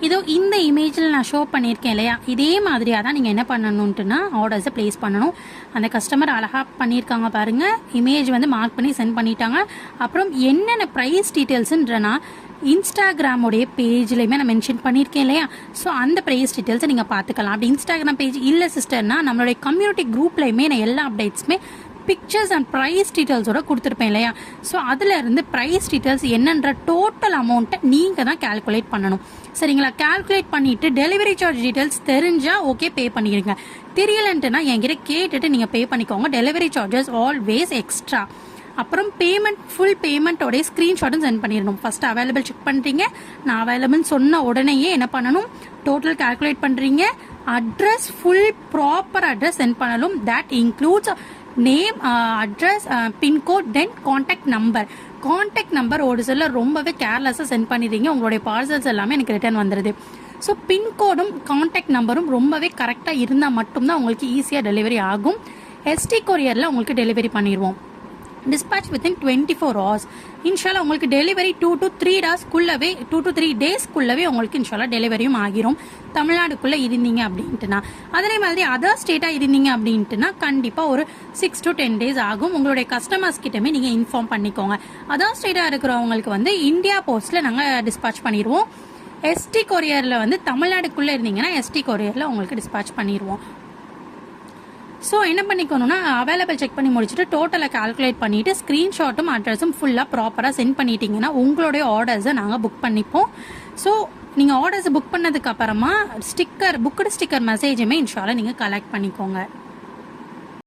இதோ இந்த இமேஜில் நான் ஷோ பண்ணியிருக்கேன் இல்லையா, இதே மாதிரியாக தான் நீங்கள் என்ன பண்ணணுன்ட்டுனா ஆர்டர்ஸை ப்ளேஸ் பண்ணணும். அந்த கஸ்டமர் அழகாக பண்ணியிருக்காங்க பாருங்கள், இமேஜ் வந்து மார்க் பண்ணி சென்ட் பண்ணிட்டாங்க. அப்புறம் என்னென்ன ப்ரைஸ் டீட்டெயில்ஸுன்றனா இன்ஸ்டாகிராமுடைய பேஜ்லையுமே நான் மென்ஷன் பண்ணியிருக்கேன் இல்லையா, ஸோ அந்த ப்ரைஸ் டீட்டெயில்ஸை நீங்கள் பார்த்துக்கலாம். அப்படி இன்ஸ்டாகிராம் பேஜ் இல்லை சிஸ்டர்னா நம்மளுடைய கம்யூனிட்டி குரூப்லையுமே நான் எல்லா அப்டேட்ஸுமே பிக்சர்ஸ் அண்ட் ப்ரைஸ் டீட்டெயில்ஸோட கொடுத்துருப்பேன் இல்லையா, ஸோ அதில் இருந்து ப்ரைஸ் டீட்டெயில்ஸ் என்னன்ற டோட்டல் அமௌண்ட்டை நீங்கள் தான் கேல்குலேட் பண்ணணும். சரிங்களா? கேல்குலேட் பண்ணிவிட்டு டெலிவரி சார்ஜ் டீட்டெயில்ஸ் தெரிஞ்சால் ஓகே பே பண்ணிடுங்க. தெரியலன்ட்டுனா என்கிட்ட கேட்டுட்டு நீங்கள் பே பண்ணிக்கோங்க. Delivery charges always extra. அப்புறம் பேமெண்ட் ஃபுல் பேமெண்ட்டோடைய ஸ்க்ரீன்ஷாட்டும் சென்ட் பண்ணிடணும். ஃபர்ஸ்ட் அவைலபிள் செக் பண்ணுறீங்க, நான் அவைலபிள் சொன்ன உடனேயே என்ன பண்ணணும், டோட்டல் கால்குலேட் பண்ணுறீங்க, address full proper address sent பண்ணணும். That includes name, address, pincode, then contact number. Contact number ஒரு சில ரொம்பவே கேர்லெஸ்ஸாக சென்ட் பண்ணிடுறீங்க, உங்களுடைய பார்சல்ஸ் எல்லாமே எனக்கு ரிட்டர்ன் வந்துடுது. ஸோ பின்கோடும் கான்டாக்ட் நம்பரும் ரொம்பவே கரெக்டாக இருந்தால் மட்டும்தான் உங்களுக்கு ஈஸியாக டெலிவரி ஆகும். எஸ்டி கொரியரில் உங்களுக்கு டெலிவரி பண்ணிடுவோம். dispatch within 24 hours. இன்ஷால்லா உங்களுக்கு டெலிவரி 2 to 3 டேஸ்க்குள்ளவே 2 to 3 டேஸ்க்குள்ளவே உங்களுக்கு இன்ஷால்லா டெலிவரியும் ஆகிரும். தமிழ்நாடுக்குள்ளே இருந்தீங்க அப்படின்ட்டுனா. அதே மாதிரி அதர் ஸ்டேட்டாக இருந்தீங்க அப்படின்ட்டுனா கண்டிப்பாக ஒரு 6 to 10 டேஸ் ஆகும். உங்களுடைய கஸ்டமர்ஸ் கிட்டமே நீங்கள் இன்ஃபார்ம் பண்ணிக்கோங்க. அதர் ஸ்டேட்டாக இருக்கிறவங்களுக்கு வந்து இந்தியா போஸ்ட்டில் நாங்கள் டிஸ்பேச் பண்ணிடுவோம். எஸ்டி கொரியரில் வந்து தமிழ்நாடுக்குள்ளே இருந்தீங்கன்னா எஸ்டி கொரியரில் உங்களுக்கு டிஸ்பேச் பண்ணிடுவோம். ஸோ என்ன பண்ணிக்கணும்னா அவைலபிள் செக் பண்ணி முடிச்சுட்டு டோட்டலை கால்குலேட் பண்ணிவிட்டு ஸ்க்ரீன்ஷாட்டும் அட்ரஸும் ஃபுல்லாக ப்ராப்பராக சென்ட் பண்ணிட்டீங்கன்னா உங்களுடைய ஆர்டர்ஸை நாங்கள் புக் பண்ணிப்போம். ஸோ நீங்கள் ஆர்டர்ஸ் புக் பண்ணதுக்கு அப்புறமா புக்குடு ஸ்டிக்கர் மெசேஜுமே இன்ஷால்லா நீங்கள் கலெக்ட் பண்ணிக்கோங்க.